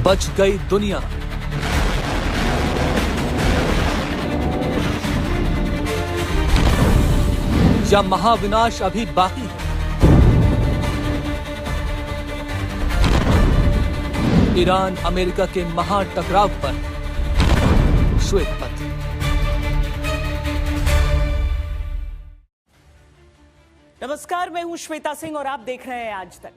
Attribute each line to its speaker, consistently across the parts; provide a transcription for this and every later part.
Speaker 1: बच गई दुनिया। या महाविनाश अभी बाकी है? ईरान अमेरिका के महाटकराव पर श्वेत पत्र।
Speaker 2: नमस्कार, मैं हूं श्वेता सिंह और आप देख रहे हैं आज तक।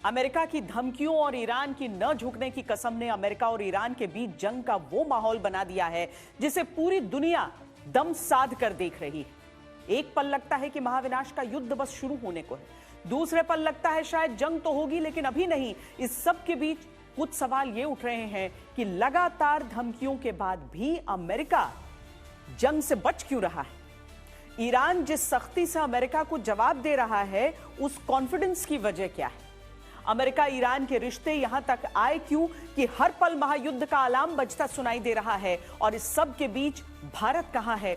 Speaker 2: अमेरिका की धमकियों और ईरान की न झुकने की कसम ने अमेरिका और ईरान के बीच जंग का वो माहौल बना दिया है जिसे पूरी दुनिया दम साध कर देख रही है। एक पल लगता है कि महाविनाश का युद्ध बस शुरू होने को है, दूसरे पल लगता है शायद जंग तो होगी लेकिन अभी नहीं। इस सब के बीच कुछ सवाल ये उठ रहे हैं कि लगातार धमकियों के बाद भी अमेरिका जंग से बच क्यों रहा है। ईरान जिस सख्ती से अमेरिका को जवाब दे रहा है, उस कॉन्फिडेंस की वजह क्या है। अमेरिका ईरान के रिश्ते यहां तक आए क्यों कि हर पल महायुद्ध का अलार्म बजता सुनाई दे रहा है। और इस सब के बीच भारत कहां है,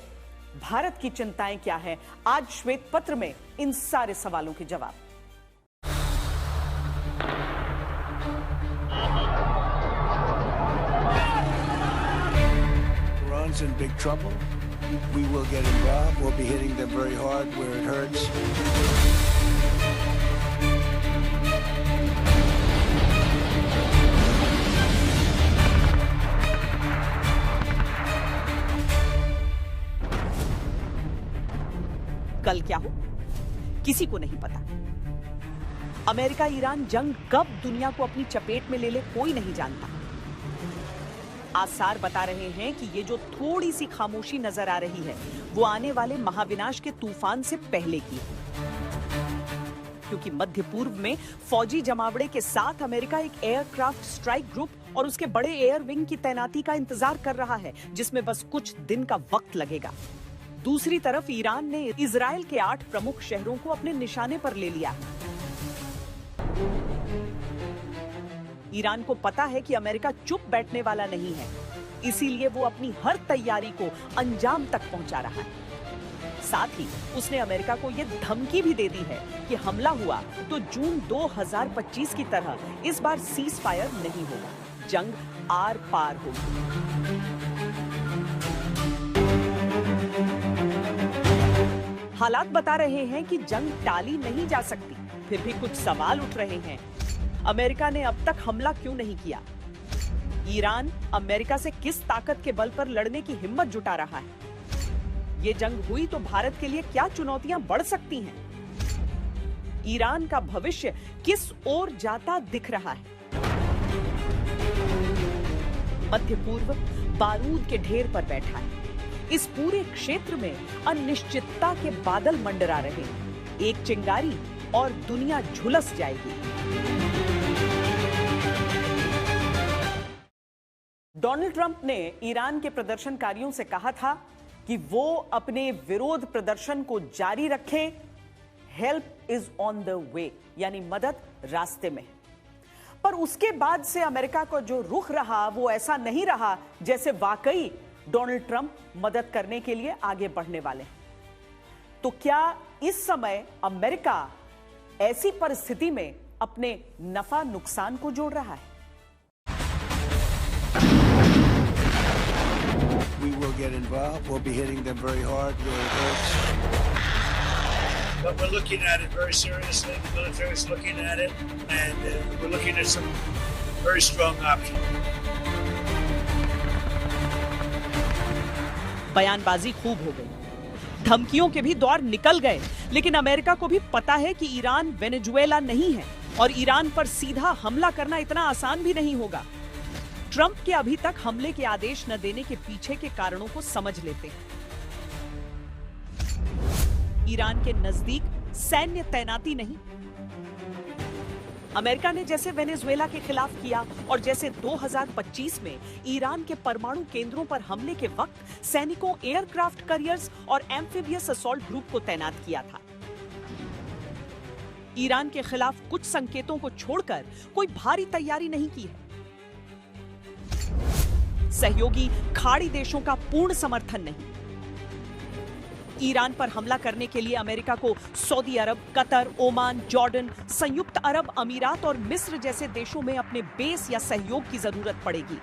Speaker 2: भारत की चिंताएं क्या हैं। आज श्वेत पत्र में इन सारे सवालों के जवाब।
Speaker 3: Iran's in big trouble. We will get involved. We'll be hitting them very hard where it hurts.
Speaker 2: कल क्या हो किसी को नहीं पता। अमेरिका ईरान जंग कब दुनिया को अपनी चपेट में ले ले कोई नहीं जानता। आसार बता रहे हैं कि ये जो थोड़ी सी खामोशी नजर आ रही है वो आने वाले महाविनाश के तूफान से पहले की है। क्योंकि मध्य पूर्व में फौजी जमावड़े के साथ अमेरिका एक एयरक्राफ्ट स्ट्राइक ग्रुप और उसके बड़े एयर विंग की तैनाती का इंतजार कर रहा है, जिसमें बस कुछ दिन का वक्त लगेगा। दूसरी तरफ ईरान ने इजराइल के 8 प्रमुख शहरों को अपने निशाने पर ले लिया। ईरान को पता है कि अमेरिका चुप बैठने वाला नहीं है, इसीलिए वो अपनी हर तैयारी को अंजाम तक पहुंचा रहा है। साथ ही उसने अमेरिका को यह धमकी भी दे दी है कि हमला हुआ तो जून 2025 की तरह इस बार सीज फायर नहीं होगा, जंग आर पार होगी। हालात बता रहे हैं कि जंग टाली नहीं जा सकती, फिर भी कुछ सवाल उठ रहे हैं। अमेरिका ने अब तक हमला क्यों नहीं किया? ईरान अमेरिका से किस ताकत के बल पर लड़ने की हिम्मत जुटा रहा है? ये जंग हुई तो भारत के लिए क्या चुनौतियां बढ़ सकती हैं? ईरान का भविष्य किस ओर जाता दिख रहा है? मध्य पूर्व बारूद के ढेर पर बैठा है। इस पूरे क्षेत्र में अनिश्चितता के बादल मंडरा रहे हैं। एक चिंगारी और दुनिया झुलस जाएगी। डोनाल्ड ट्रंप ने ईरान के प्रदर्शनकारियों से कहा था कि वो अपने विरोध प्रदर्शन को जारी रखें। Help is on the way, यानी मदद रास्ते में। पर उसके बाद से अमेरिका का जो रुख रहा वो ऐसा नहीं रहा जैसे वाकई डोनाल्ड ट्रंप मदद करने के लिए आगे बढ़ने वाले हैं। तो क्या इस समय अमेरिका ऐसी परिस्थिति में अपने नफा नुकसान को जोड़ रहा है?
Speaker 3: We will get involved. We'll be hitting them very hard where it hurts. But we're looking at it very seriously. The military is looking at it, and we're looking at some very strong options.
Speaker 2: बयानबाजी खूब हो गई, धमकियों के भी दौर निकल गए, लेकिन अमेरिका को भी पता है कि ईरान वेनेजुएला नहीं है और ईरान पर सीधा हमला करना इतना आसान भी नहीं होगा। ट्रंप के अभी तक हमले के आदेश न देने के पीछे के कारणों को समझ लेते हैं। ईरान के नजदीक सैन्य तैनाती नहीं। अमेरिका ने जैसे वेनेजुएला के खिलाफ किया और जैसे 2025 में ईरान के परमाणु केंद्रों पर हमले के वक्त सैनिकों, एयरक्राफ्ट कैरियर्स और एम्फीबियस असॉल्ट ग्रुप को तैनात किया था। ईरान के खिलाफ कुछ संकेतों को छोड़कर कोई भारी तैयारी नहीं की है। सहयोगी खाड़ी देशों का पूर्ण समर्थन नहीं। ईरान पर हमला करने के लिए अमेरिका को सऊदी अरब, कतर, ओमान, जॉर्डन, संयुक्त अरब अमीरात और मिस्र जैसे देशों में अपने बेस या सहयोग की जरूरत पड़ेगी।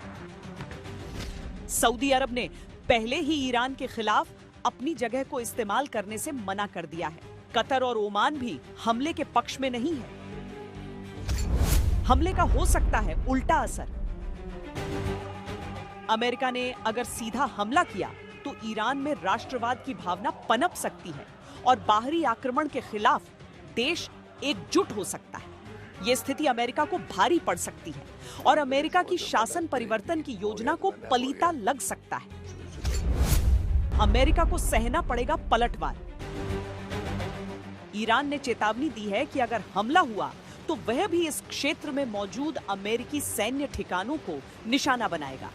Speaker 2: सऊदी अरब ने पहले ही ईरान के खिलाफ अपनी जगह को इस्तेमाल करने से मना कर दिया है। कतर और ओमान भी हमले के पक्ष में नहीं है। हमले का हो सकता है उल्टा असर। अमेरिका ने अगर सीधा हमला किया तो ईरान में राष्ट्रवाद की भावना पनप सकती है और बाहरी आक्रमण के खिलाफ देश एकजुट हो सकता है। यह स्थिति अमेरिका को भारी पड़ सकती है और अमेरिका की शासन परिवर्तन की योजना को पलीता लग सकता है। अमेरिका को सहना पड़ेगा पलटवार। ईरान ने चेतावनी दी है कि अगर हमला हुआ तो वह भी इस क्षेत्र में मौजूद अमेरिकी सैन्य ठिकानों को निशाना बनाएगा।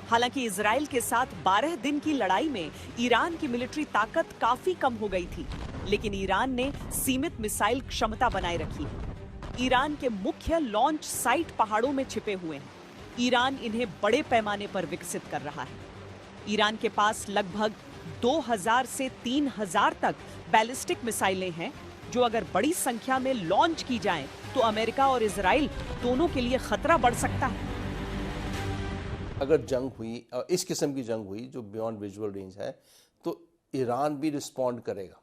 Speaker 2: हालांकि इजराइल के साथ 12 दिन की लड़ाई में ईरान की मिलिट्री ताकत काफी कम हो गई थी, लेकिन ईरान ने सीमित मिसाइल क्षमता बनाए रखी है। ईरान के मुख्य लॉन्च साइट पहाड़ों में छिपे हुए हैं। ईरान इन्हें बड़े पैमाने पर विकसित कर रहा है। ईरान के पास लगभग 2000 से 3000 तक बैलिस्टिक मिसाइलें हैं, जो अगर बड़ी संख्या में लॉन्च की जाएं, तो अमेरिका और इजराइल दोनों के लिए खतरा बढ़ सकता है।
Speaker 4: अगर जंग हुई और इस किस्म की जंग हुई जो बियॉन्ड विजुअल रेंज है, तो ईरान भी रिस्पॉन्ड करेगा।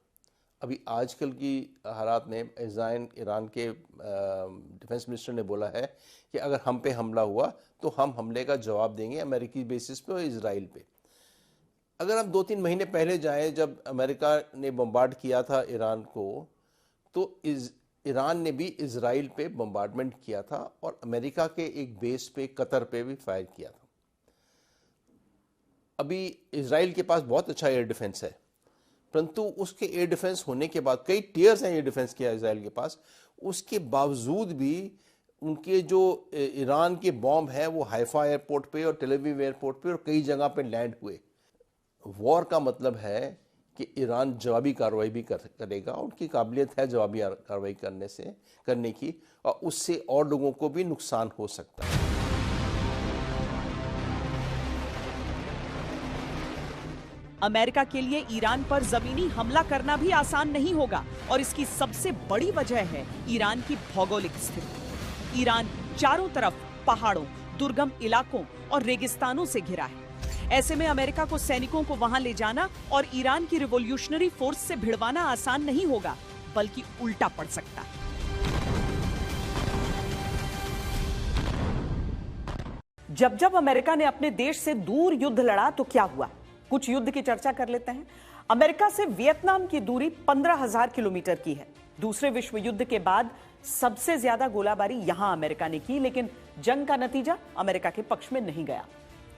Speaker 4: अभी आजकल की हालात में ईरान के डिफेंस मिनिस्टर ने बोला है कि अगर हम पे हमला हुआ तो हम हमले का जवाब देंगे अमेरिकी बेसिस पे और इजराइल पे। अगर हम 2-3 महीने पहले जाएं, जब अमेरिका ने बम्बार्ड किया था ईरान को, तो ईरान ने भी इजराइल पे बम्बार्डमेंट किया था और अमेरिका के एक बेस पे, कतर पे भी फायर किया था। अभी इजराइल के पास बहुत अच्छा एयर डिफेंस है, परंतु उसके एयर डिफेंस होने के बाद, कई टीयर्स हैं एयर डिफेंस के इजराइल के पास, उसके बावजूद भी उनके जो ईरान के बॉम्ब हैं वो हाइफा एयरपोर्ट पे और टेल अवीव एयरपोर्ट पे और कई जगह पे लैंड हुए। वॉर का मतलब है कि ईरान जवाबी कार्रवाई भी करेगा। उनकी काबिलियत है जवाबी कार्रवाई करने की, और उससे और लोगों को भी नुकसान हो सकता है।
Speaker 2: अमेरिका के लिए ईरान पर जमीनी हमला करना भी आसान नहीं होगा और इसकी सबसे बड़ी वजह है ईरान की भौगोलिक स्थिति। ईरान चारों तरफ पहाड़ों, दुर्गम इलाकों और रेगिस्तानों से घिरा है। ऐसे में अमेरिका को सैनिकों को वहां ले जाना और ईरान की रिवॉल्यूशनरी फोर्स से भिड़वाना आसान नहीं होगा, बल्कि उल्टा पड़ सकता है। जब अमेरिका ने अपने देश से दूर युद्ध लड़ा तो क्या हुआ? कुछ युद्ध की चर्चा कर लेते हैं। अमेरिका से वियतनाम की दूरी 15,000 किलोमीटर की है। दूसरे विश्व युद्ध के बाद सबसे ज्यादा गोलाबारी यहां अमेरिका ने की, लेकिन जंग का नतीजा अमेरिका के पक्ष में नहीं गया।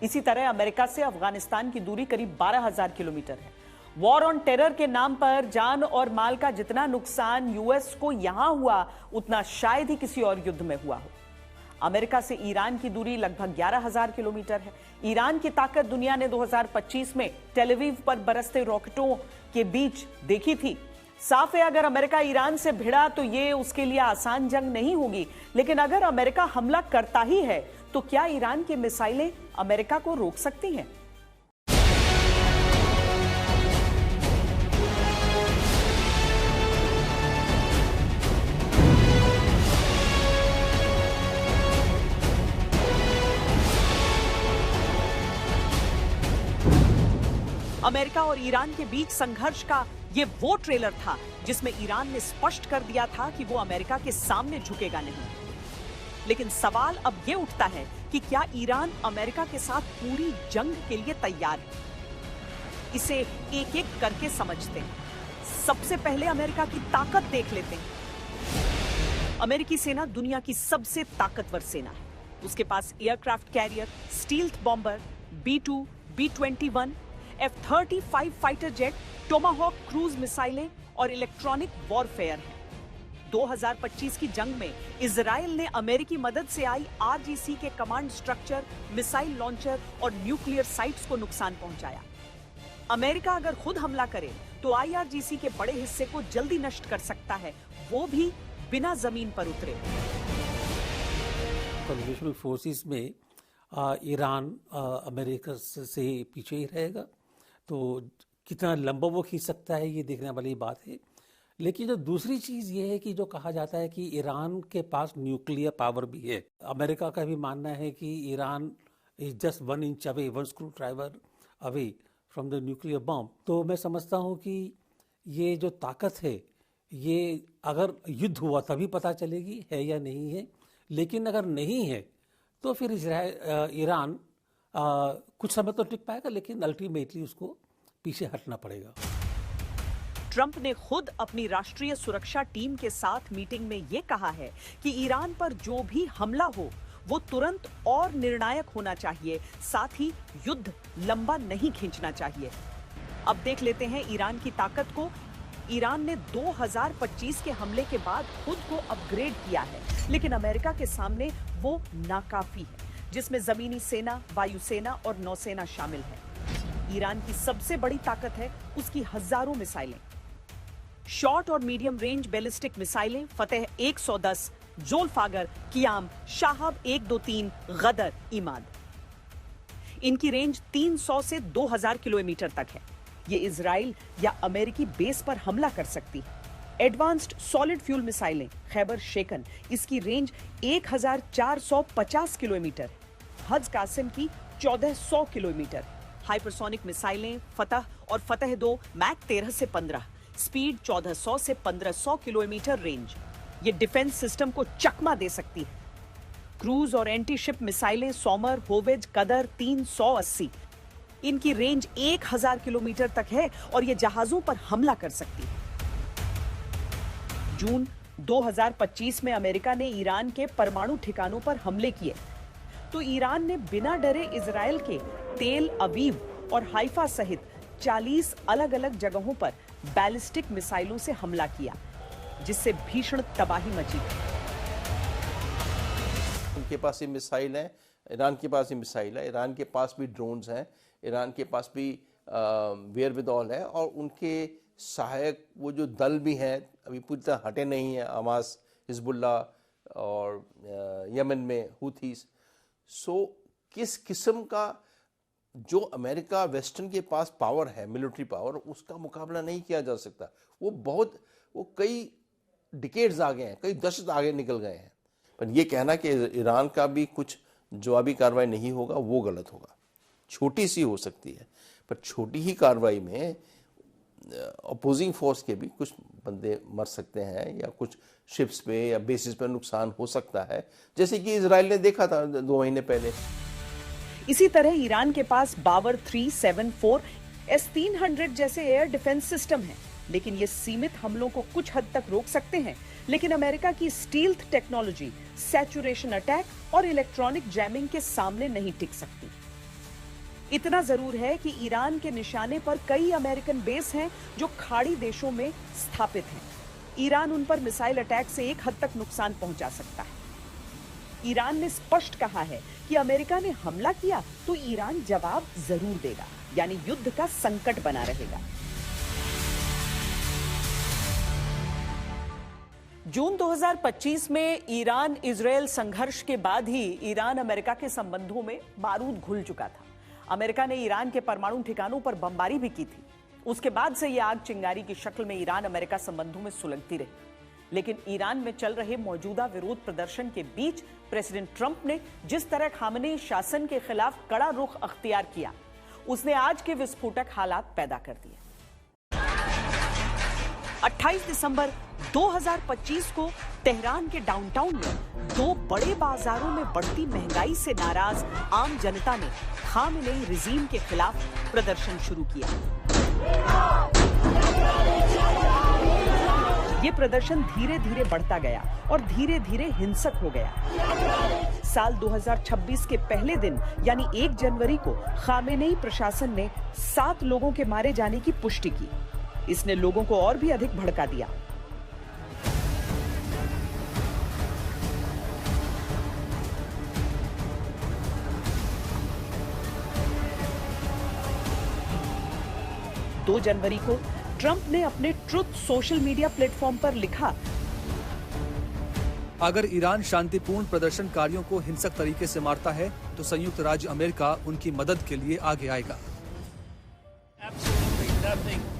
Speaker 2: इसी तरह अमेरिका से अफगानिस्तान की दूरी करीब 12,000 किलोमीटर है। वॉर ऑन टेरर के नाम पर जान और माल का जितना नुकसान यूएस को यहां हुआ, उतना शायद ही किसी और युद्ध में हुआ हो। अमेरिका से ईरान की दूरी लगभग 11,000 किलोमीटर है। ईरान की ताकत दुनिया ने 2025 में टेल अवीव पर बरसते रॉकेटों के बीच देखी थी। साफ है, अगर अमेरिका ईरान से भिड़ा तो ये उसके लिए आसान जंग नहीं होगी, लेकिन अगर अमेरिका हमला करता ही है तो क्या ईरान की मिसाइलें अमेरिका को रोक सकती हैं? अमेरिका और ईरान के बीच संघर्ष का ये वो ट्रेलर था जिसमें ईरान ने स्पष्ट कर दिया था कि वो अमेरिका के सामने झुकेगा नहीं। लेकिन सवाल अब ये उठता है कि क्या ईरान अमेरिका के साथ पूरी जंग के लिए तैयार है? इसे एक एक करके समझते हैं। सबसे पहले अमेरिका की ताकत देख लेते हैं। अमेरिकी सेना दुनिया की सबसे ताकतवर सेना है। उसके पास aircraft carrier, stealth bomber, B-2, B-21, F-35 fighter jet, tomahawk cruise मिसाइलें और इलेक्ट्रॉनिक वॉरफेयर है। 2025 की जंग में इजराइल ने अमेरिकी मदद से आई RGC के कमांड स्ट्रक्चर, मिसाइल लॉन्चर और न्यूक्लियर साइट्स को नुकसान पहुंचाया। अमेरिका अगर खुद हमला करे तो IRGC के बड़े हिस्से को जल्दी नष्ट कर सकता है, वो भी बिना जमीन पर उतरे।
Speaker 5: कन्वेंशनल फोर्सेस में ईरान अमेरिका से पीछे ही रहेगा, तो कितना लंबा वो खींच सकता है, ये देखने वाली बात है। लेकिन जो दूसरी चीज़ ये है कि जो कहा जाता है कि ईरान के पास न्यूक्लियर पावर भी है। अमेरिका का भी मानना है कि Iran is just 1 inch away, 1 screw driver away from the nuclear bomb. तो मैं समझता हूँ कि ये जो ताकत है, ये अगर युद्ध हुआ तभी पता चलेगी है या नहीं है। लेकिन अगर नहीं है तो फिर ईरान कुछ समय तो टिक पाएगा, लेकिन अल्टीमेटली उसको पीछे हटना पड़ेगा।
Speaker 2: ट्रंप ने खुद अपनी राष्ट्रीय सुरक्षा टीम के साथ मीटिंग में यह कहा है कि ईरान पर जो भी हमला हो वो तुरंत और निर्णायक होना चाहिए, साथ ही युद्ध लंबा नहीं खींचना चाहिए। अब देख लेते हैं ईरान की ताकत को। ईरान ने 2025 के हमले के बाद खुद को अपग्रेड किया है, लेकिन अमेरिका के सामने वो नाकाफी है, जिसमें जमीनी सेना, वायुसेना और नौसेना शामिल है। ईरान की सबसे बड़ी ताकत है उसकी हजारों मिसाइलें। शॉर्ट और मीडियम रेंज बैलिस्टिक मिसाइलें फतेह 110, जोल्फागर, कियाम, शाहब 123, गदर, इमाद। इनकी रेंज 300 से 2000 किलोमीटर तक है। ये इजराइल या अमेरिकी बेस पर हमला कर सकती है। एडवांस्ड सॉलिड फ्यूल मिसाइलें खैबर शेकन, इसकी रेंज 1450 किलोमीटर। हज कासिम की 1400 किलोमीटर। हाइपरसोनिक मिसाइलें फतह और फतेह 2 मैक 13 से 15, स्पीड 1400 से 1500 किलोमीटर रेंज। ये डिफेंस सिस्टम को चकमा दे सकती है। क्रूज और एंटी शिप मिसाइलें सोमर, होवेज, कदर 380, इनकी रेंज 1000 किलोमीटर तक है और ये जहाजों पर हमला कर सकती है। जून 2025 में अमेरिका ने ईरान के परमाणु ठिकानों पर हमले किए, तो ईरान ने बिना डरे इजराइल के तेल अवीव और हाइफा सहित 40 अलग अलग जगहों पर बैलिस्टिक मिसाइलों से हमला किया, जिससे भीषण तबाही मची।
Speaker 4: उनके पास ये मिसाइल है, ईरान के पास ये मिसाइल है, ईरान के पास भी ड्रोन्स हैं, ईरान के पास भी वेयरविदॉल है, और उनके सहायक वो जो दल भी हैं अभी पूरी तरह हटे नहीं हैं, हमास, हिजबुल्ला और यमन में हुथीस। सो किस किस्म का जो अमेरिका वेस्टर्न के पास पावर है, मिलिट्री पावर, उसका मुकाबला नहीं किया जा सकता। वो कई डिकेड्स आगे हैं, कई दशक आगे निकल गए हैं। पर ये कहना कि ईरान का भी कुछ जवाबी कार्रवाई नहीं होगा, वो गलत होगा। छोटी सी हो सकती है, पर छोटी ही कार्रवाई में अपोजिंग फोर्स के भी कुछ बंदे मर सकते हैं, या कुछ शिप्स पे या बेसिस पे नुकसान हो सकता है, जैसे कि इजराइल ने देखा था 2 महीने पहले।
Speaker 2: इसी तरह ईरान के पास बावर 374 S-300 जैसे एयर डिफेंस सिस्टम हैं, लेकिन ये सीमित हमलों को कुछ हद तक रोक सकते हैं। लेकिन अमेरिका की स्टील्थ टेक्नोलॉजी सैचुरेशन अटैक और इलेक्ट्रॉनिक जैमिंग के सामने नहीं टिक सकती। इतना जरूर है कि ईरान के निशाने पर कई अमेरिकन बेस हैं जो खाड़ी देशों में स्थापित हैं। ईरान उन पर मिसाइल अटैक से एक हद तक नुकसान पहुंचा सकता है। ईरान ने स्पष्ट कहा है कि अमेरिका ने हमला किया तो ईरान जवाब जरूर देगा, यानी युद्ध का संकट बना रहेगा। जून 2025 में ईरान इजरायल संघर्ष के बाद ही ईरान अमेरिका के संबंधों में बारूद घुल चुका था। अमेरिका ने ईरान के परमाणु ठिकानों पर बमबारी भी की थी। उसके बाद से यह आग चिंगारी की शक्ल में ईरान अमेरिका संबंधों में सुलगती रही। लेकिन ईरान में चल रहे मौजूदा विरोध प्रदर्शन के बीच प्रेसिडेंट ट्रंप ने जिस तरह खामनेई शासन के खिलाफ कड़ा रुख अख्तियार किया, उसने आज के विस्फोटक हालात पैदा कर दिए। 28 दिसंबर 2025 को तेहरान के डाउनटाउन में 2 बड़े बाजारों में बढ़ती महंगाई से नाराज आम जनता ने खामनेई रिजीम के खिलाफ प्रदर्शन शुरू किया। ये प्रदर्शन धीरे धीरे बढ़ता गया और धीरे धीरे हिंसक हो गया। साल 2026 के पहले दिन यानी 1 जनवरी को खामेनेई प्रशासन ने 7 लोगों के मारे जाने की पुष्टि की। इसने लोगों को और भी अधिक भड़का दिया। दो जनवरी को ट्रंप ने अपने ट्रुथ सोशल मीडिया प्लेटफॉर्म पर लिखा,
Speaker 1: अगर ईरान शांतिपूर्ण प्रदर्शनकारियों को हिंसक तरीके से मारता है तो संयुक्त राज्य अमेरिका उनकी मदद के लिए आगे आएगा।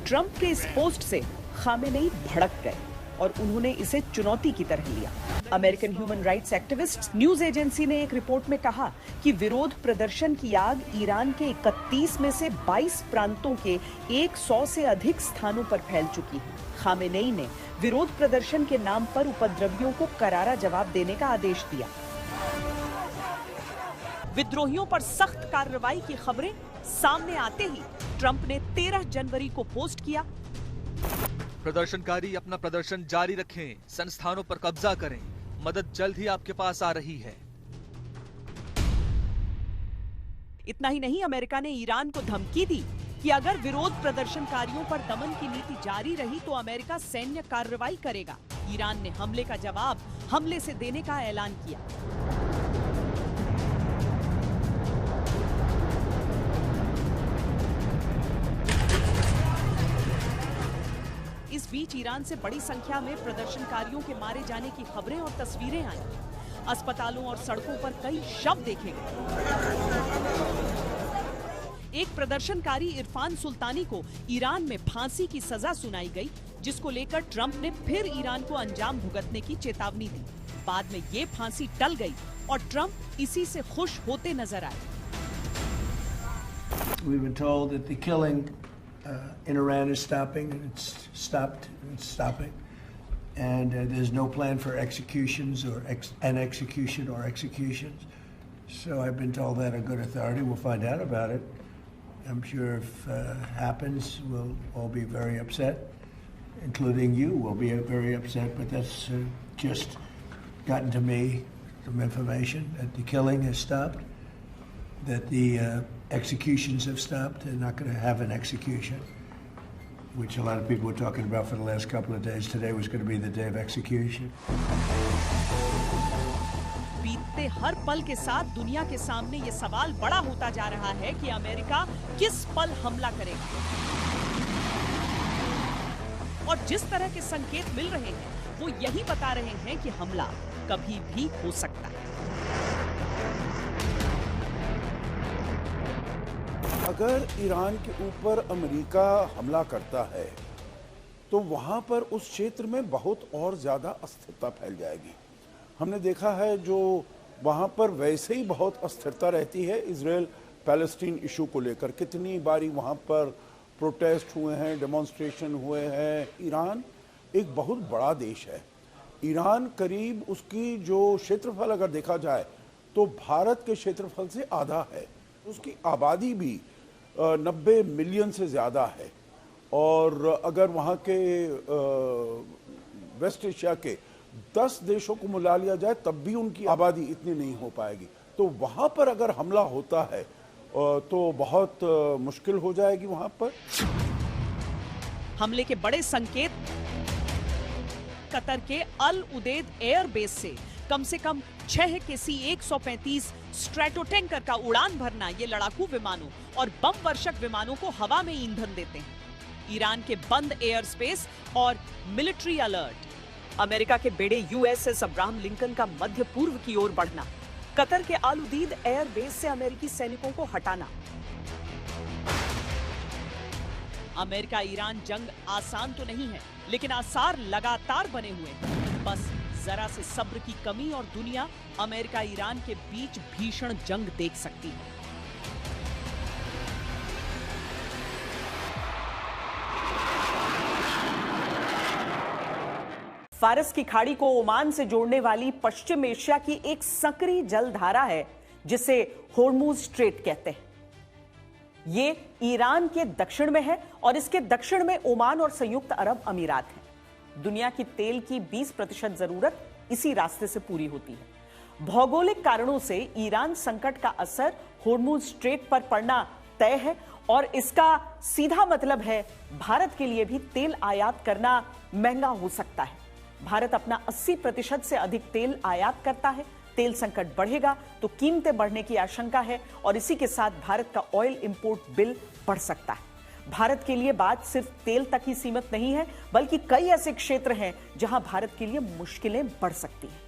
Speaker 2: ट्रंप के इस पोस्ट से खामेनेई भड़क गए और उन्होंने इसे चुनौती की तरह लिया। American human rights activist news agency ने एक रिपोर्ट में कहा कि विरोध प्रदर्शन की आग ईरान के 31 में से 22 प्रांतों के 100 से अधिक स्थानों पर फैल चुकी है। खामेनेई ने विरोध प्रदर्शन के नाम पर उपद्रवियों को करारा जवाब देने का आदेश दिया। विद्रोहियों पर सख्त कार्रवाई की खबरें सामने आते ही ट्रंप ने 13 जनवरी को पोस्ट किया,
Speaker 1: प्रदर्शनकारी अपना प्रदर्शन जारी रखें, संस्थानों पर कब्जा करें, मदद जल्द ही आपके पास आ रही है।
Speaker 2: इतना ही नहीं, अमेरिका ने ईरान को धमकी दी कि अगर विरोध प्रदर्शनकारियों पर दमन की नीति जारी रही तो अमेरिका सैन्य कार्रवाई करेगा। ईरान ने हमले का जवाब हमले से देने का ऐलान किया। इस बीच ईरान से बड़ी संख्या में प्रदर्शनकारियों के मारे जाने की खबरें और तस्वीरें आई। अस्पतालों और सड़कों पर कई शव देखे गए। एक प्रदर्शनकारी इरफान सुल्तानी को ईरान में फांसी की सजा सुनाई गई, जिसको लेकर ट्रंप ने फिर ईरान को अंजाम भुगतने की चेतावनी दी। बाद में ये फांसी टल गई और ट्रंप इसी से खुश होते नजर आए।
Speaker 3: We've been told that the killing in Iran is stopping, and it's stopped, and it's stopping. And there's no plan for executions or an execution or executions. So I've been told that a good authority. We'll find out about it. I'm sure if it happens, we'll all be very upset, including you will be very upset. But that's just gotten to me some information that the killing has stopped, that the executions have stopped. They're not going to have an execution, which a lot of people were talking about for the last couple of days. Today was going to be the day of execution.
Speaker 2: बीतते हर पल के साथ दुनिया के सामने ये सवाल बड़ा होता जा रहा है कि अमेरिका किस पल हमला करेगा। और जिस तरह के संकेत मिल रहे हैं, वो यही बता रहे हैं कि हमला कभी भी हो सकता है।
Speaker 6: अगर ईरान के ऊपर अमेरिका हमला करता है तो वहां पर उस क्षेत्र में बहुत और ज्यादा अस्थिरता फैल जाएगी। हमने देखा है जो वहां पर वैसे ही बहुत अस्थिरता रहती है इजराइल पैलेस्टीन इशू को लेकर। कितनी बारी वहां पर प्रोटेस्ट हुए हैं, डेमोन्स्ट्रेशन हुए हैं। ईरान एक बहुत बड़ा देश है। ईरान करीब उसकी जो क्षेत्रफल अगर देखा जाए तो भारत के क्षेत्रफल से आधा है। उसकी आबादी भी 90 मिलियन से ज़्यादा है। और अगर वहाँ के वेस्ट एशिया के 10 देशों को मिला लिया जाए तब भी उनकी आबादी इतनी नहीं हो पाएगी। तो वहाँ पर अगर हमला होता है तो बहुत मुश्किल हो जाएगी वहाँ पर।
Speaker 2: हमले के बड़े संकेत कतर के अल उदेद एयरबेस से कम 6 KC-135 स्ट्रैटोटैंकर का उड़ान भरना ये लड़ाकू विमानों और बम वर्षक विमानों को हवा में ईंधन देते हैं। ईरान के बंद एयर स्पेस और मिलिट्री अलर्ट, अमेरिका के बेड़े USS अब्राहम लिंकन का मध्य पूर्व की ओर बढ़ना, कतर के अल उदेद एयरबेस से अमेरिकी सैनिकों को हटाना। अमेरिका ईरान जंग आसान तो नहीं है, लेकिन आसार लगातार बने हुए हैं। बस जरा से सब्र की कमी और दुनिया अमेरिका ईरान के बीच भीषण जंग देख सकती है। फारस की खाड़ी को ओमान से जोड़ने वाली पश्चिम एशिया की एक संकरी जलधारा है जिसे होर्मुज स्ट्रेट कहते हैं। ये ईरान के दक्षिण में है और इसके दक्षिण में ओमान और संयुक्त अरब अमीरात है। दुनिया की तेल की 20% जरूरत इसी रास्ते से पूरी होती है। भौगोलिक कारणों से ईरान संकट का असर होर्मुज स्ट्रेट पर पड़ना तय है और इसका सीधा मतलब है भारत के लिए भी तेल आयात करना महंगा हो सकता है। भारत अपना 80% से अधिक तेल आयात करता है। तेल संकट बढ़ेगा तो कीमतें बढ़ने की आशंका है और इसी के साथ भारत का ऑयल इंपोर्ट बिल बढ़ सकता है। भारत के लिए बात सिर्फ तेल तक ही सीमित नहीं है, बल्कि कई ऐसे क्षेत्र हैं जहां भारत के लिए मुश्किलें बढ़ सकती हैं।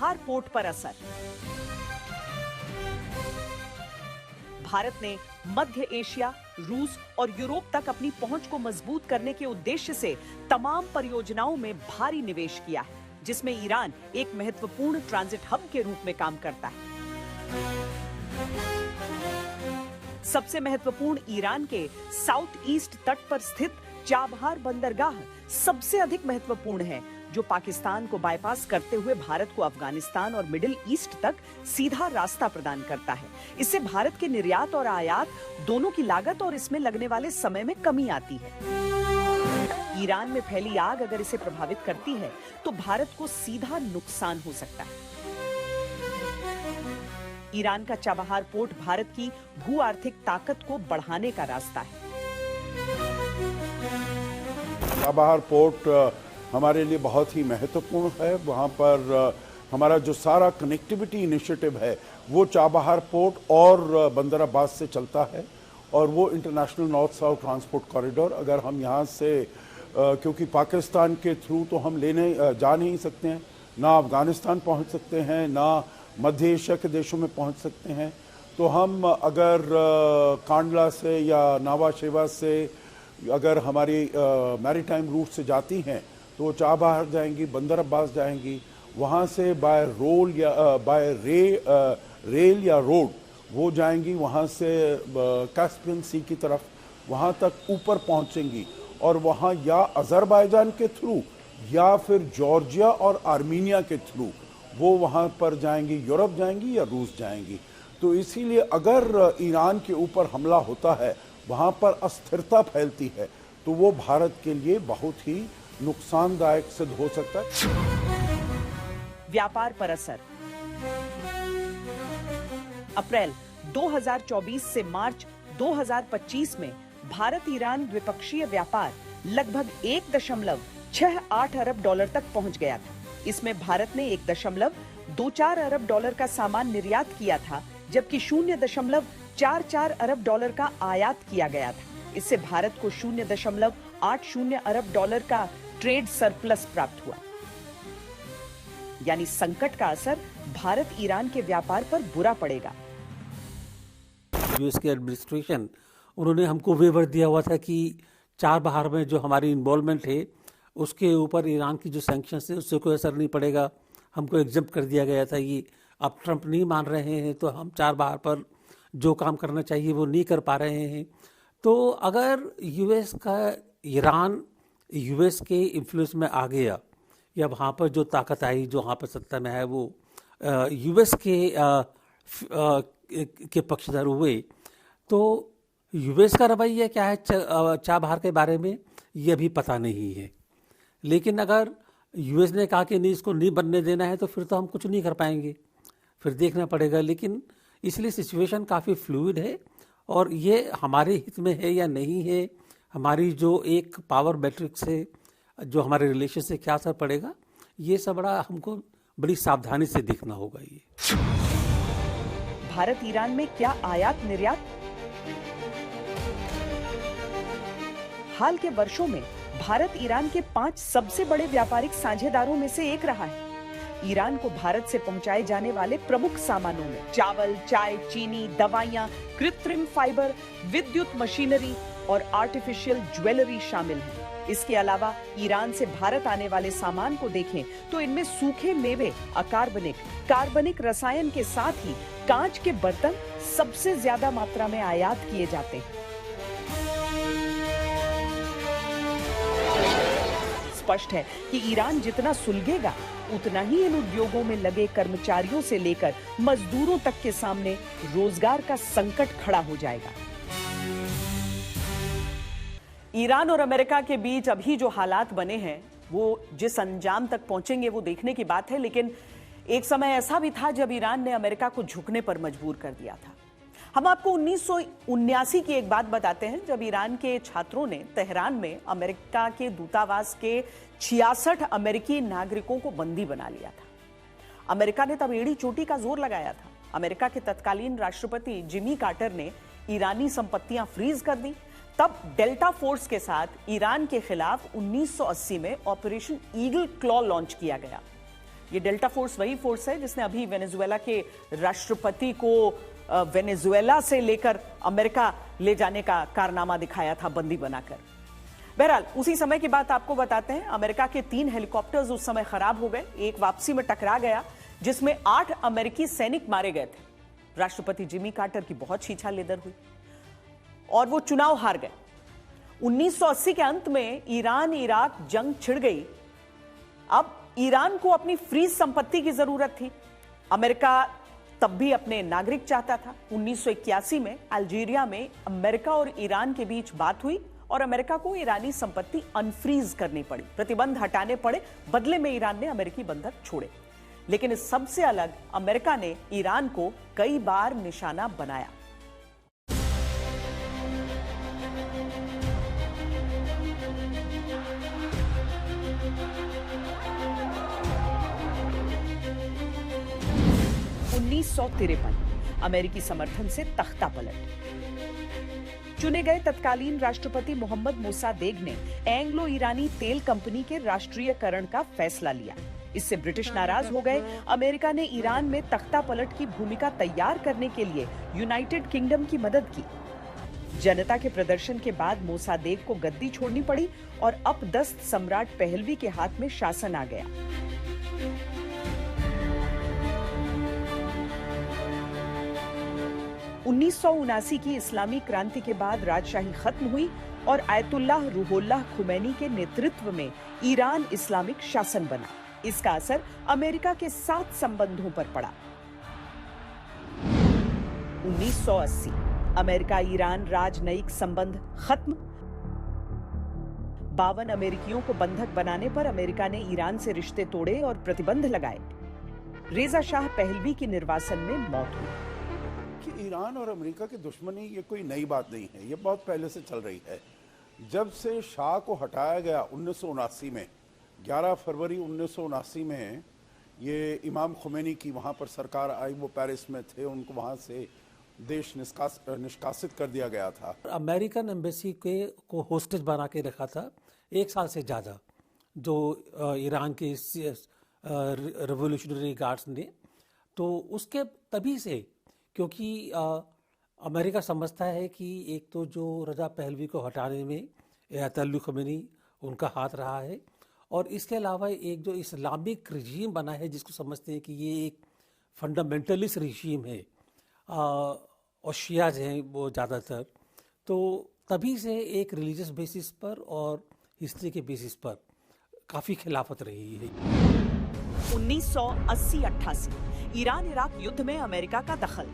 Speaker 2: चाबहार पोर्ट पर असर। भारत ने मध्य एशिया, रूस और यूरोप तक अपनी पहुंच को मजबूत करने के उद्देश्य से तमाम परियोजनाओं में भारी निवेश किया है, जिसमें ईरान एक महत्वपूर्ण ट्रांजिट हब के रूप में काम करता है। सबसे महत्वपूर्ण ईरान के साउथ ईस्ट तट पर स्थित चाबहार बंदरगाह सबसे अधिक महत्वपूर्ण है, जो पाकिस्तान को बाईपास करते हुए भारत को अफगानिस्तान और मिडिल ईस्ट तक सीधा रास्ता प्रदान करता है। इससे भारत के निर्यात और आयात दोनों की लागत और इसमें लगने वाले समय में कमी आती है। ईरान में फैली आग अगर इसे प्रभावित करती है तो भारत को सीधा नुकसान हो सकता है। ईरान का चाबहार पोर्ट भारत की भू आर्थिक ताकत को बढ़ाने का रास्ता है।
Speaker 6: चाबहार पोर्ट हमारे लिए बहुत ही महत्वपूर्ण है। वहाँ पर हमारा जो सारा कनेक्टिविटी इनिशिएटिव है वो चाबहार पोर्ट और बंदर अब्बास से चलता है, और वो international north south transport corridor, अगर हम यहाँ से क्योंकि पाकिस्तान के थ्रू तो हम जा नहीं सकते हैं, ना अफगानिस्तान पहुँच सकते हैं, ना मध्य एशिया के देशों में पहुँच सकते हैं, तो हम अगर कांडला से या नावा शेवा से अगर हमारी मैरीटाइम रूट से जाती हैं तो वो चाबहार जाएंगी, बंदर अब्बास जाएंगी, वहाँ से बाय रेल या रोड वो जाएंगी, वहाँ से कैस्पियन सी की तरफ वहाँ तक ऊपर पहुँचेंगी, और वहाँ या अज़रबैजान के थ्रू या फिर जॉर्जिया और आर्मीनिया के थ्रू वो वहाँ पर जाएंगी, यूरोप जाएंगी या रूस जाएंगी। तो इसीलिए अगर ईरान के ऊपर हमला होता है, वहाँ पर अस्थिरता फैलती है, तो वो भारत के लिए बहुत ही नुकसानदायक सिद्ध हो सकता है।
Speaker 2: व्यापार पर असर। अप्रैल 2024 से मार्च 2025 में भारत ईरान द्विपक्षीय व्यापार लगभग 1.68 अरब डॉलर तक पहुंच गया था। इसमें भारत ने 1.24 अरब डॉलर का सामान निर्यात किया था, जबकि 0.44 अरब डॉलर का आयात किया गया था। इससे भारत को 0.80 अरब डॉलर का ट्रेड सरप्लस प्राप्त हुआ। यानी संकट का असर भारत ईरान के व्यापार पर बुरा पड़ेगा।
Speaker 5: यूएस के एडमिनिस्ट्रेशन, उन्होंने हमको वेवर दिया हुआ था कि चाबहार में जो हमारी इन्वॉल्वमेंट है उसके ऊपर ईरान की जो सैंक्शंस है उससे कोई असर नहीं पड़ेगा। हमको एग्जम्प्ट कर दिया गया था। ये अब ट्रंप नहीं मान रहे हैं तो हम चाबहार पर जो काम करना चाहिए वो नहीं कर पा रहे हैं। तो अगर यूएस का ईरान यूएस के इन्फ्लुएंस में आ गया या वहाँ पर जो ताकत आई जो वहाँ पर सत्ता में है वो यूएस के पक्षधर हुए, तो यूएस का रवैया क्या है चाबहार के बारे में ये अभी पता नहीं है। लेकिन अगर यूएस ने कहा कि नहीं इसको नहीं बनने देना है तो फिर तो हम कुछ नहीं कर पाएंगे, फिर देखना पड़ेगा। लेकिन इसलिए सिचुएशन काफ़ी फ्लूइड है और ये हमारे हित में है या नहीं है, हमारी जो एक पावर मैट्रिक्स है, जो हमारे रिलेशन से क्या असर पड़ेगा, ये सब बड़ा हमको बड़ी सावधानी से देखना होगा। ये
Speaker 2: भारत ईरान में क्या आयात निर्यात? हाल के वर्षों में भारत ईरान के 5 सबसे बड़े व्यापारिक साझेदारों में से एक रहा है। ईरान को भारत से पहुंचाए जाने वाले प्रमुख सामानों में चावल, चाय, चीनी, दवाइयां, कृत्रिम फाइबर, विद्युत मशीनरी और आर्टिफिशियल ज्वेलरी शामिल हैं। इसके अलावा ईरान से भारत आने वाले सामान को देखें तो इनमें सूखे मेवे, अकार्बनिक, कार्बनिक रसायन के साथ ही कांच के बर्तन सबसे ज्यादा मात्रा में आयात किए जाते हैं। स्पष्ट है कि ईरान जितना सुलगेगा उतना ही इन उद्योगों में लगे कर्मचारियों से लेकर मजदूरों तक के सामने रोजगार का संकट खड़ा हो जाएगा। ईरान और अमेरिका के बीच अभी जो हालात बने हैं वो जिस अंजाम तक पहुंचेंगे वो देखने की बात है। लेकिन एक समय ऐसा भी था जब ईरान ने अमेरिका को झुकने पर मजबूर कर दिया था। हम आपको 1979 की एक बात बताते हैं, जब ईरान के छात्रों ने तेहरान में अमेरिका के दूतावास के 66 अमेरिकी नागरिकों को बंदी बना लिया था। अमेरिका ने तब एड़ी चोटी का जोर लगाया था। अमेरिका के तत्कालीन राष्ट्रपति जिमी कार्टर ने ईरानी संपत्तियां फ्रीज कर दी। तब डेल्टा फोर्स के साथ ईरान के खिलाफ 1980 में ऑपरेशन ईगल क्लॉ लॉन्च किया गया। ये डेल्टा फोर्स वही फोर्स है जिसने अभी वेनेजुएला के राष्ट्रपति को वेनेजुएला से लेकर अमेरिका ले जाने का कारनामा दिखाया था बंदी बनाकर। बहरहाल उसी समय की बात आपको बताते हैं। अमेरिका के 3 हेलीकॉप्टर्स उस समय खराब हो गए। एक वापसी में टकरा गया जिसमें 8 अमेरिकी सैनिक मारे गए थे। राष्ट्रपति जिमी कार्टर की बहुत छीछा-लेदर हुई और वो चुनाव हार गए। 1980 के अंत में ईरान इराक जंग छिड़ गई। अब ईरान को अपनी फ्रीज संपत्ति की जरूरत थी। अमेरिका तब भी अपने नागरिक चाहता था। 1981 में अल्जीरिया में अमेरिका और ईरान के बीच बात हुई और अमेरिका को ईरानी संपत्ति अनफ्रीज करनी पड़ी, प्रतिबंध हटाने पड़े। बदले में ईरान ने अमेरिकी बंधक छोड़े। लेकिन इस सबसे अलग अमेरिका ने ईरान को कई बार निशाना बनाया। अमेरिकी समर्थन से तख्ता पलट। चुने गए तत्कालीन राष्ट्रपति मोहम्मद मोसादेग ने एंग्लो ईरानी तेल कंपनी के राष्ट्रीयकरण का फैसला लिया। इससे ब्रिटिश नाराज हो गए। अमेरिका ने ईरान में तख्ता पलट की भूमिका तैयार करने के लिए यूनाइटेड किंगडम की मदद की। जनता के प्रदर्शन के बाद मोसादेग को गद्दी छोड़नी पड़ी और अपदस्थ सम्राट पहलवी के हाथ में शासन आ गया। 1979 की इस्लामी क्रांति के बाद राजशाही खत्म हुई और आयतुल्लाह रूहुल्लाह खुमैनी के नेतृत्व में ईरान इस्लामिक शासन बना। इसका असर अमेरिका के साथ संबंधों पर पड़ा। 1980 अमेरिका ईरान राजनयिक संबंध खत्म। 52 अमेरिकियों को बंधक बनाने पर अमेरिका ने ईरान से रिश्ते तोड़े और प्रतिबंध लगाए। रेजा शाह पहलवी की निर्वासन में मौत हुई।
Speaker 6: कि ईरान और अमेरिका की दुश्मनी ये कोई नई बात नहीं है, ये बहुत पहले से चल रही है। जब से शाह को हटाया गया 1979 में, 11 फरवरी 1979 में ये इमाम खुमैनी की वहाँ पर सरकार आई, वो पेरिस में थे, उनको वहाँ से देश निष्कासित कर दिया गया था।
Speaker 5: अमेरिकन एम्बेसी को होस्टेज बना के रखा था 1 साल से ज़्यादा, जो ईरान के रिवोल्यूशनरी गार्ड्स ने। तो उसके तभी से, क्योंकि अमेरिका समझता है कि एक तो जो रजा पहलवी को हटाने में अयतुल्लाह खुमैनी उनका हाथ रहा है, और इसके अलावा एक जो इस्लामिक रिजीम बना है जिसको समझते हैं कि ये एक फंडामेंटलिस्ट रिजीम है और शियाज हैं वो ज़्यादातर। तो तभी से एक रिलीजियस बेसिस पर और हिस्ट्री के बेसिस पर काफ़ी खिलाफत रही है।
Speaker 2: 1980-88 ईरान इराक युद्ध में अमेरिका का दखल।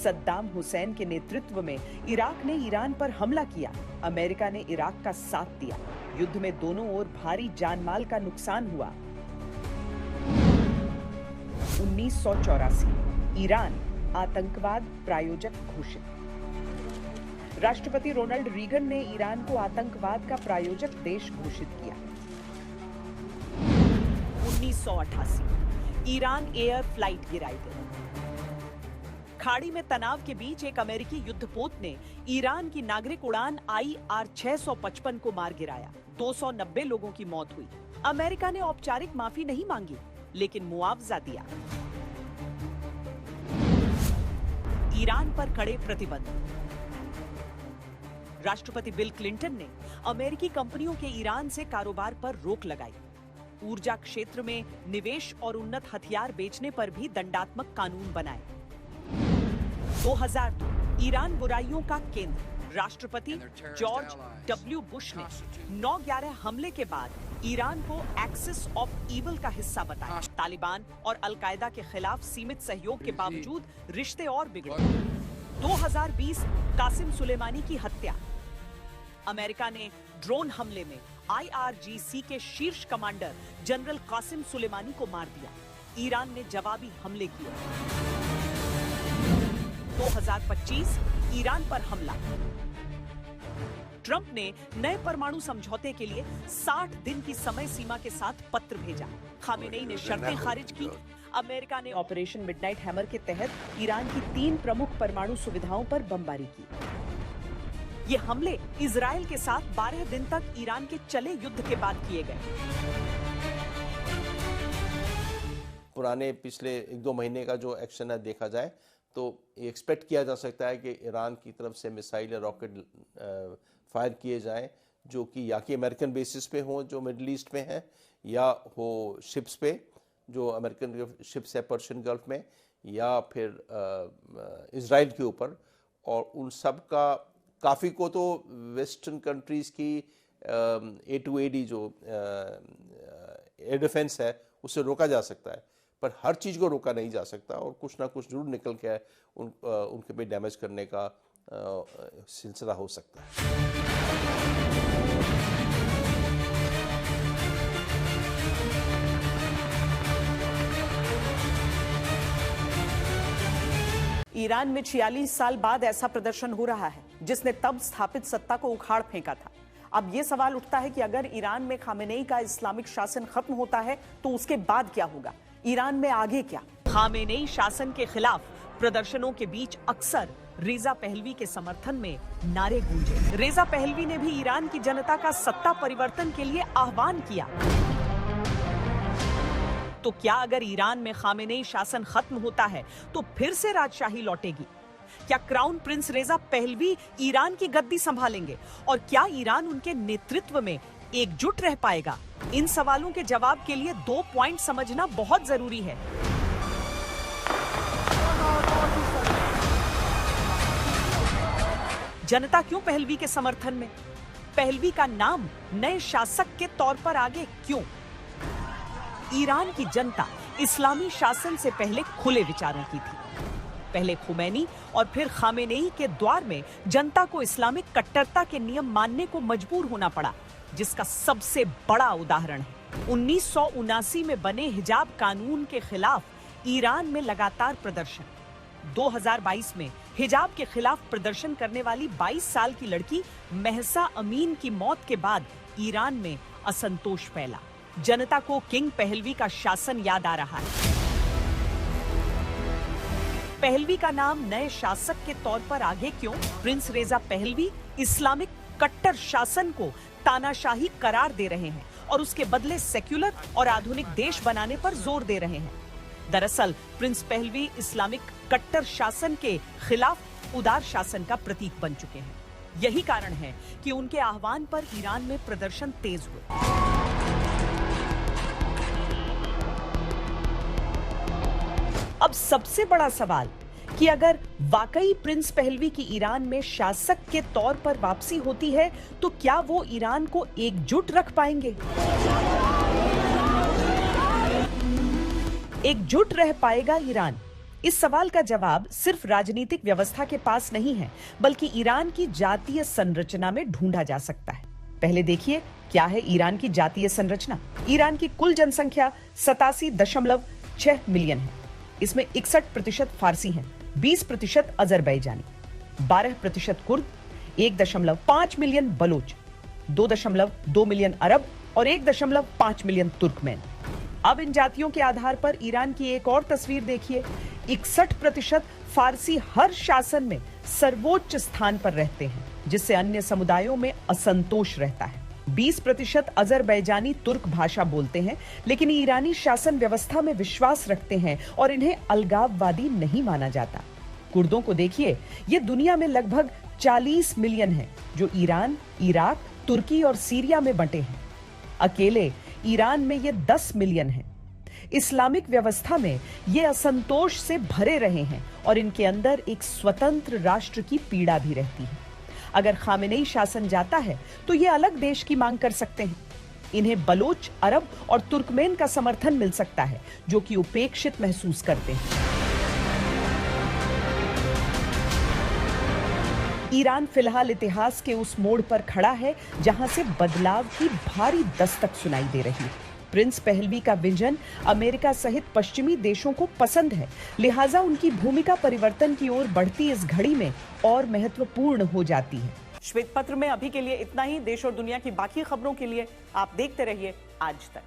Speaker 2: सद्दाम हुसैन के नेतृत्व में इराक ने ईरान पर हमला किया। अमेरिका ने इराक का साथ दिया। युद्ध में दोनों ओर भारी जानमाल का नुकसान हुआ। 1984 ईरान आतंकवाद प्रायोजक घोषित। राष्ट्रपति रोनाल्ड रीगन ने ईरान को आतंकवाद का प्रायोजक देश घोषित किया। 1988 ईरान एयर फ्लाइट गिराई गई। खाड़ी में तनाव के बीच एक अमेरिकी युद्धपोत ने ईरान की नागरिक उड़ान IR-655 को मार गिराया। 290 लोगों की मौत हुई। अमेरिका ने औपचारिक माफी नहीं मांगी, लेकिन मुआवजा दिया। ईरान पर कड़े प्रतिबंध। राष्ट्रपति बिल क्लिंटन ने अमेरिकी कंपनियों के ईरान से कारोबार पर रोक लगाई। ऊर्जा क्षेत्र में निवेश और उन्नत हथियार बेचने पर भी दंडात्मक कानून बनाए। 2002 ईरान बुराइयों का केंद्र। राष्ट्रपति जॉर्ज W. बुश ने 9/11 हमले के बाद ईरान को एक्सिस ऑफ ईवल का हिस्सा बताया। तालिबान और अलकायदा के खिलाफ सीमित सहयोग के बावजूद रिश्ते और बिगड़े। 2020 कासिम सुलेमानी की हत्या। अमेरिका ने ड्रोन हमले में IRGC के शीर्ष कमांडर जनरल कासिम सुलेमानी को मार दिया। ईरान ने जवाबी हमले किए। 2025 ईरान पर हमला। ट्रंप ने नए परमाणु समझौते के लिए 60 दिन की समय सीमा के साथ पत्र भेजा। खामेनेई ने शर्तें खारिज की। अमेरिका ने ऑपरेशन मिडनाइट हैमर के तहत ईरान की 3 प्रमुख परमाणु सुविधाओं पर बमबारी की। ये हमले इजराइल के साथ 12 दिन तक ईरान के चले युद्ध के बाद किए गए।
Speaker 4: पुराने पिछले 1-2 महीने का जो एक्शन है देखा जाए तो एक्सपेक्ट किया जा सकता है कि ईरान की तरफ से मिसाइल या रॉकेट फायर किए जाएं जो कि या कि अमेरिकन बेसिस पे हों जो मिडल ईस्ट में हैं, या हो शिप्स पे जो अमेरिकन शिप्स है पर्शियन गल्फ में, या फिर इजराइल के ऊपर। और उन सब का काफ़ी को तो वेस्टर्न कंट्रीज़ की A2AD जो एयर डिफेंस है उससे रोका जा सकता है, पर हर चीज़ को रोका नहीं जा सकता और कुछ ना कुछ जरूर निकल के उनके पे डैमेज करने का सिलसिला हो सकता है।
Speaker 2: ईरान में 46 साल बाद ऐसा प्रदर्शन हो रहा है जिसने तब स्थापित सत्ता को उखाड़ फेंका था। अब यह सवाल उठता है कि अगर ईरान में खामेनेई का इस्लामिक शासन खत्म होता है तो उसके बाद क्या होगा? ईरान में आगे क्या? खामेनेई शासन के खिलाफ प्रदर्शनों के बीच अक्सर रेजा पहलवी के समर्थन में नारे गूंजे। रेजा पहलवी ने भी ईरान की जनता का सत्ता परिवर्तन के लिए आह्वान किया। तो क्या अगर ईरान में खामेनेई शासन खत्म होता है तो फिर से राजशाही लौटेगी? क्या क्राउन प्रिंस रेजा पहलवी ईरान की गद्दी संभालेंगे और क्या ईरान उनके नेतृत्व में एकजुट रह पाएगा? इन सवालों के जवाब के लिए 2 पॉइंट समझना बहुत जरूरी है। जनता क्यों पहलवी के समर्थन में? पहलवी का नाम नए शासक के तौर पर आगे क्यों? ईरान की जनता इस्लामी शासन से पहले खुले विचारों की थी। पहले खुमैनी और फिर खामेनेई के द्वार में जनता को इस्लामिक कट्टरता के नियम मानने को मजबूर होना पड़ा, जिसका सबसे बड़ा उदाहरण है 1979 में बने हिजाब कानून के खिलाफ ईरान में लगातार प्रदर्शन। 2022 में हिजाब के खिलाफ प्रदर्शन करने वाली 22 साल की लड़की महसा अमीन की मौत के बाद ईरान में असंतोष फैला। जनता को किंग पहलवी का शासन याद आ रहा है। पहलवी का नाम नए शासक के तौर पर आगे क्यों? प्रिंस रेजा पहलवी इस्लामिक कट्टर शासन को तानाशाही करार दे रहे हैं और उसके बदले सेक्युलर और आधुनिक देश बनाने पर जोर दे रहे हैं। दरअसल प्रिंस पहलवी इस्लामिक कट्टर शासन के खिलाफ उदार शासन का प्रतीक बन चुके हैं। यही कारण है कि उनके आह्वान पर ईरान में प्रदर्शन तेज हुए। अब सबसे बड़ा सवाल कि अगर वाकई प्रिंस पहलवी की ईरान में शासक के तौर पर वापसी होती है तो क्या वो ईरान को एकजुट रख पाएंगे? एकजुट रह पाएगा ईरान? इस सवाल का जवाब सिर्फ राजनीतिक व्यवस्था के पास नहीं है, बल्कि ईरान की जातीय संरचना में ढूंढा जा सकता है। पहले देखिए क्या है ईरान की जातीय संरचना। ईरान की कुल जनसंख्या 87.6 मिलियन है। इसमें 61% फारसी हैं, 20% Azerbaijani, 12% Kurd, 1.5 million Baloch, 2.2 million Arab और 1.5 मिलियन तुर्कमेन। अब इन जातियों के आधार पर ईरान की एक और तस्वीर देखिए। 61% फारसी हर शासन में सर्वोच्च स्थान पर रहते हैं, जिससे अन्य समुदायों में असंतोष रहता है। 20% अजरबैजानी तुर्क भाषा बोलते हैं, लेकिन ईरानी शासन व्यवस्था में विश्वास रखते हैं और इन्हें अलगाववादी नहीं माना जाता। कुर्दों को देखिए, ये दुनिया में लगभग 40 मिलियन हैं, जो ईरान, इराक, तुर्की और सीरिया में बंटे हैं। अकेले ईरान में ये 10 मिलियन हैं। इस्लामिक व्यवस्था में ये असंतोष से भरे रहे हैं और इनके अंदर एक स्वतंत्र राष्ट्र की पीड़ा भी रहती है। अगर खामेनेई शासन जाता है तो ये अलग देश की मांग कर सकते हैं। इन्हें बलोच, अरब और तुर्कमेन का समर्थन मिल सकता है, जो कि उपेक्षित महसूस करते हैं। ईरान फिलहाल इतिहास के उस मोड़ पर खड़ा है जहां से बदलाव की भारी दस्तक सुनाई दे रही है। प्रिंस पहलवी का विजन अमेरिका सहित पश्चिमी देशों को पसंद है, लिहाजा उनकी भूमिका परिवर्तन की ओर बढ़ती इस घड़ी में और महत्वपूर्ण हो जाती है। श्वेत पत्र में अभी के लिए इतना ही। देश और दुनिया की बाकी खबरों के लिए आप देखते रहिए आज तक।